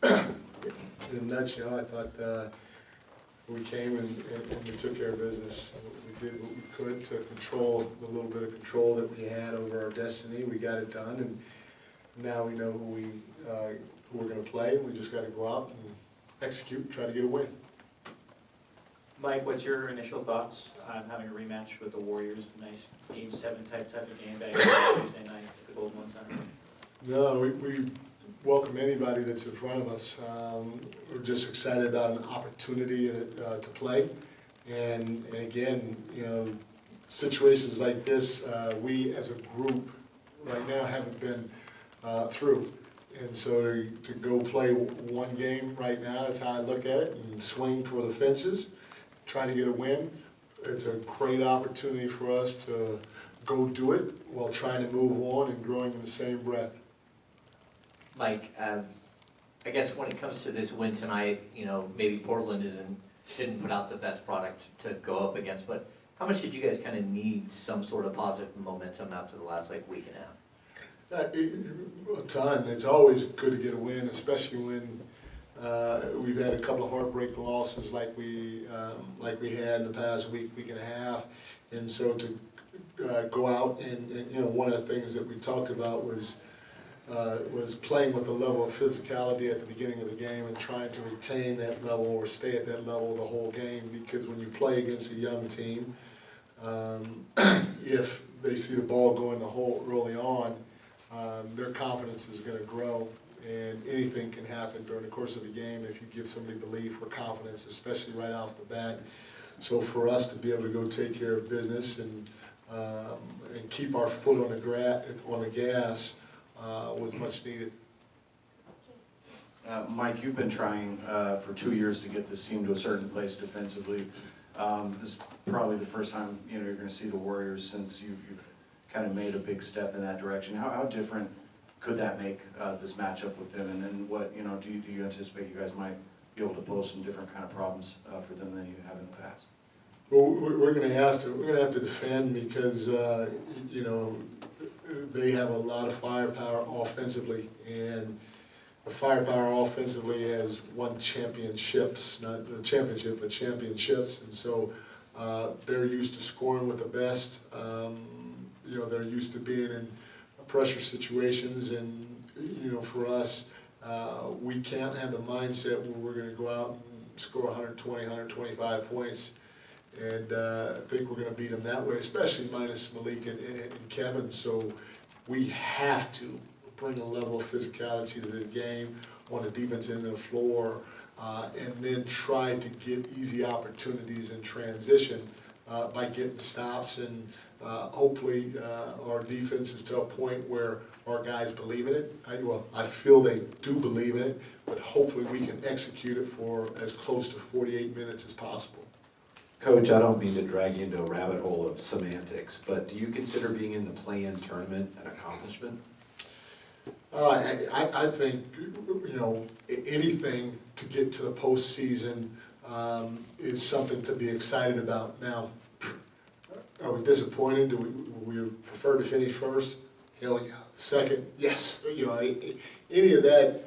In a nutshell, I thought we came and we took care of business. We did what we could to control the little bit of control that we had over our destiny. We got it done, and now we know who we're going to play. We just got to go out and execute, try to get a win. Mike, what's your initial thoughts on having a rematch with the Warriors? A nice Game 7 type of game back Tuesday night at the Golden One Center. No, we welcome anybody that's in front of us. We're just excited about an opportunity to play. And again, you know, situations like this, we as a group right now haven't been through. And so to go play one game right now, that's how I look at it, and swing for the fences, try to get a win. It's a great opportunity for us to go do it while trying to move on and growing in the same breath. Mike, I guess when it comes to this win tonight, you know, maybe Portland didn't put out the best product to go up against, but how much did you guys kind of need some sort of positive momentum after the last week and a half? A ton. It's always good to get a win, especially when we've had a couple of heartbreak losses like we had in the past week and a half, and so to go out and you know, one of the things that we talked about was playing with a level of physicality at the beginning of the game and trying to retain that level or stay at that level the whole game, because when you play against a young team, if they see the ball go in the hole early on, their confidence is going to grow, and anything can happen during the course of a game if you give somebody belief or confidence, especially right off the bat. So for us to be able to go take care of business and keep our foot on the gas was much needed. Mike, you've been trying for 2 years to get this team to a certain place defensively. This is probably the first time you're going to see the Warriors since you've kind of made a big step in that direction. How different could that make this matchup with them? And then what do you anticipate you guys might be able to pose some different kind of problems for them than you have in the past? Well, we're going to have to defend because you know, they have a lot of firepower offensively, and the firepower offensively has won championships, not the championship, but championships, and so they're used to scoring with the best. You know, they're used to being in pressure situations, and you know, for us, we can't have the mindset where we're going to go out and score 120, 125 points. And I think we're going to beat them that way, especially minus Malik and Kevin. So we have to bring a level of physicality to the game on the defense end of the floor, and then try to get easy opportunities in transition by getting stops. And hopefully our defense is to a point where our guys believe in it. I feel they do believe in it, but hopefully we can execute it for as close to 48 minutes as possible. Coach, I don't mean to drag you into a rabbit hole of semantics, but do you consider being in the play-in tournament an accomplishment? I think, you know, anything to get to the postseason is something to be excited about. Now, are we disappointed? Do we prefer to finish first? Hell yeah. Second? Yes. You know, any of that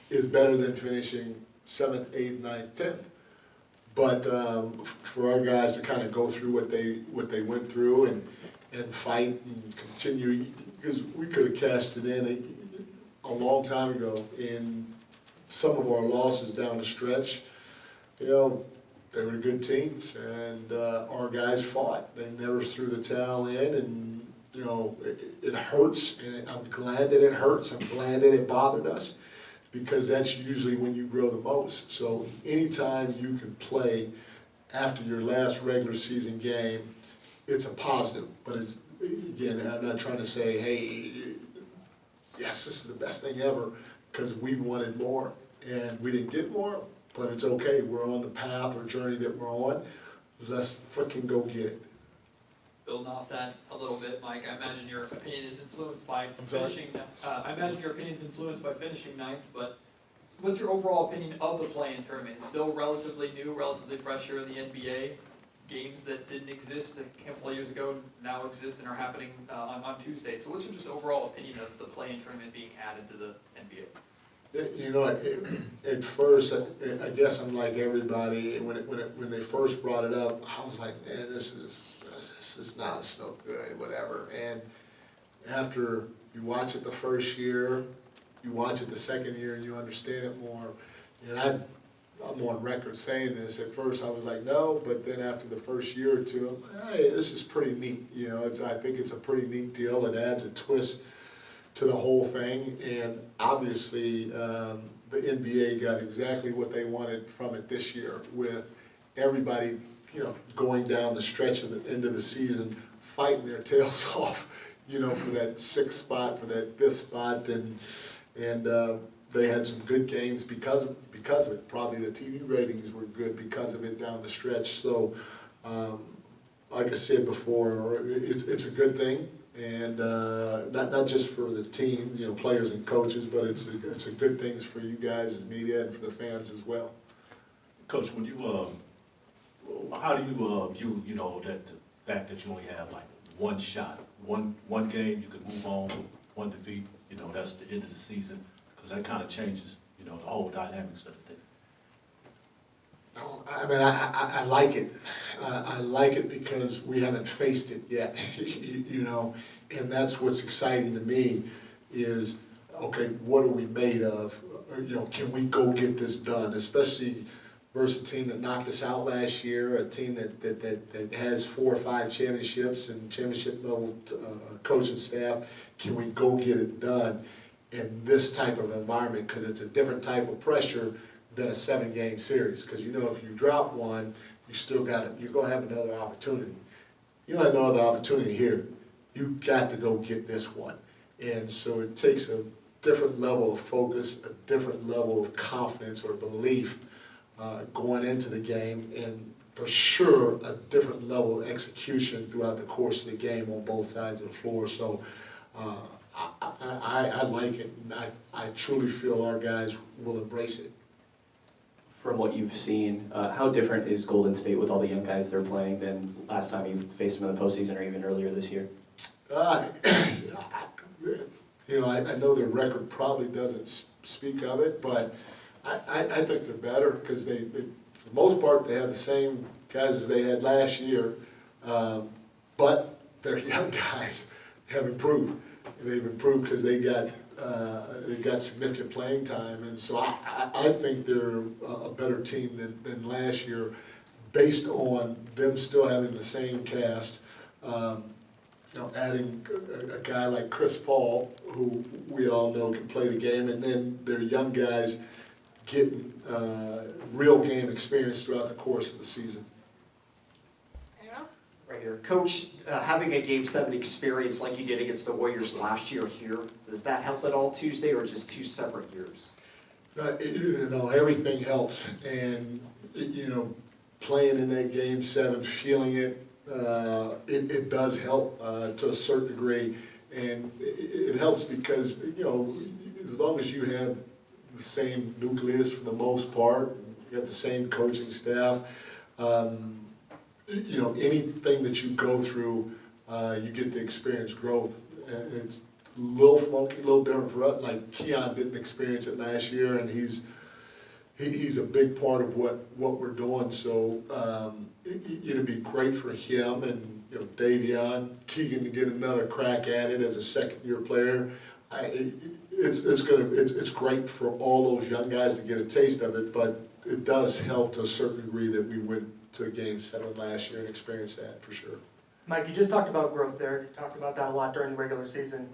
is better than finishing 7th, 8th, 9th, 10th. But for our guys to kind of go through what they went through and fight and continue, because we could have cashed it in a long time ago. In some of our losses down the stretch, you know, they were good teams, and our guys fought. They never threw the towel in, and you know, it hurts, and I'm glad that it hurts. I'm glad that it bothered us, because that's usually when you grow the most. So anytime you can play after your last regular season game, it's a positive. But it's, again, I'm not trying to say, hey, yes, this is the best thing ever, because we wanted more, and we didn't get more, but it's okay. We're on the path or journey that we're on. Let's freaking go get it. Building off that a little bit, Mike, I imagine your opinion is influenced by finishing. I imagine your opinion is influenced by finishing 9th. But what's your overall opinion of the play-in tournament? It's still relatively new, relatively fresh here in the NBA. Games that didn't exist a handful of years ago now exist and are happening on Tuesday. So what's your just overall opinion of the play-in tournament being added to the NBA? You know, at first, I guess I'm like everybody, when they first brought it up, I was like, man, this is no good, whatever. And after you watch it the first year, you watch it the second year, and you understand it more. And I'm on record saying this. At first, I was like, no, but then after the first year or two, I'm like, hey, this is pretty neat. You know, I think it's a pretty neat deal. It adds a twist to the whole thing, and obviously the NBA got exactly what they wanted from it this year, with everybody, you know, going down the stretch of the end of the season, fighting their tails off, you know, for that 6th spot, for that 5th spot, and they had some good games because of it. Probably the TV ratings were good because of it down the stretch. So, like I said before, it's a good thing. And not just for the team, you know, players and coaches, but it's a good thing for you guys as media and for the fans as well. Coach, when you, how do you view, you know, that the fact that you only have like one shot, one game, you could move on, one defeat, you know, that's the end of the season, because that kind of changes, you know, the whole dynamics of the thing. No, I mean, I like it. I like it because we haven't faced it yet, you know, and that's what's exciting to me is, okay, what are we made of? You know, can we go get this done? Especially versus a team that knocked us out last year, a team that has 4 or 5 championships and championship level coaching staff. Can we go get it done in this type of environment? Because it's a different type of pressure than a 7-game series. Because you know, if you drop one, you still got it. You're gonna have another opportunity. You don't have no other opportunity here. You got to go get this one. And so it takes a different level of focus, a different level of confidence or belief going into the game, and for sure a different level of execution throughout the course of the game on both sides of the floor. So I like it, and I truly feel our guys will embrace it. From what you've seen, how different is Golden State with all the young guys they're playing than last time you faced them in the postseason or even earlier this year? You know, I know their record probably doesn't speak of it, but I think they're better because they, for the most part, they have the same guys as they had last year, but their young guys have improved. They've improved because they've got significant playing time, and so I think they're a better team than last year, based on them still having the same cast. You know, adding a guy like Chris Paul, who we all know can play the game, and then their young guys getting real game experience throughout the course of the season. Right here. Coach, having a Game 7 experience like you did against the Warriors last year here, does that help at all Tuesday, or just 2 separate years? You know, everything helps, and you know, playing in that Game 7, feeling it, it does help to a certain degree, and it helps because, you know, as long as you have the same nucleus for the most part, you got the same coaching staff, you know, anything that you go through, you get to experience growth. And it's a little funky, a little different for us. Like Keon didn't experience it last year, and he's a big part of what we're doing. So it'd be great for him and, you know, Davion, Keegan to get another crack at it as a second-year player. It's great for all those young guys to get a taste of it, but it does help to a certain degree that we went to Game 7 last year and experienced that for sure. Mike, you just talked about growth there. You talked about that a lot during the regular season.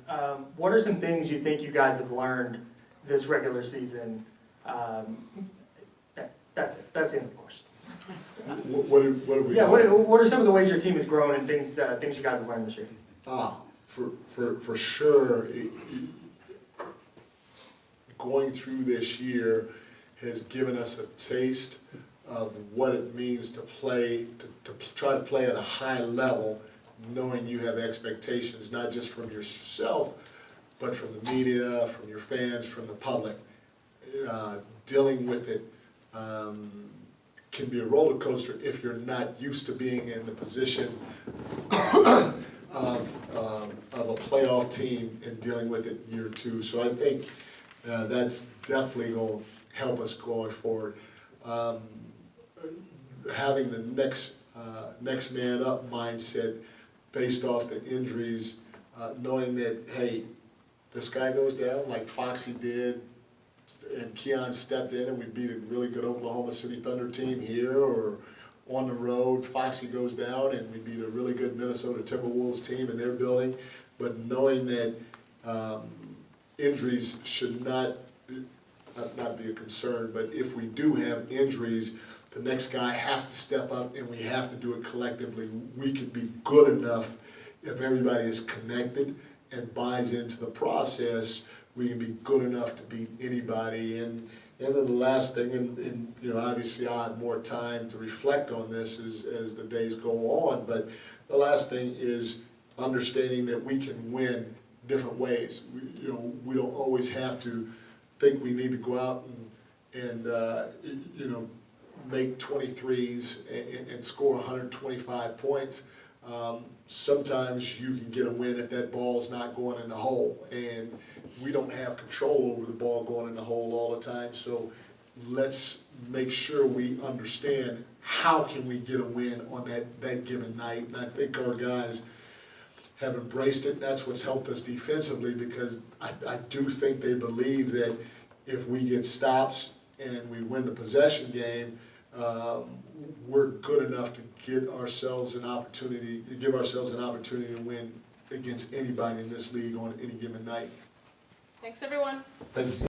What are some things you think you guys have learned this regular season? That's it. That's the end of the question. What have we? Yeah. What are some of the ways your team has grown and things you guys have learned this year? For sure, going through this year has given us a taste of what it means to play, to try to play at a high level, knowing you have expectations, not just from yourself, but from the media, from your fans, from the public. Dealing with it can be a roller coaster if you're not used to being in the position of a playoff team and dealing with it year 2. So I think that's definitely gonna help us going forward. Having the next man up mindset based off the injuries, knowing that, hey, this guy goes down like Foxy did, and Keon stepped in and we beat a really good Oklahoma City Thunder team here, or on the road, Foxy goes down and we beat a really good Minnesota Timberwolves team in their building. But knowing that injuries should not be a concern, but if we do have injuries, the next guy has to step up and we have to do it collectively. We can be good enough if everybody is connected and buys into the process. We can be good enough to beat anybody. And then the last thing, and you know, obviously I'll have more time to reflect on this as the days go on, but the last thing is understanding that we can win different ways. We don't always have to think we need to go out and make 23s and score 125 points. Sometimes you can get a win if that ball's not going in the hole, and we don't have control over the ball going in the hole all the time, so let's make sure we understand how can we get a win on that given night. And I think our guys have embraced it. That's what's helped us defensively, because I do think they believe that if we get stops and we win the possession game, we're good enough to give ourselves an opportunity to win against anybody in this league on any given night. Thanks, everyone. Thank you.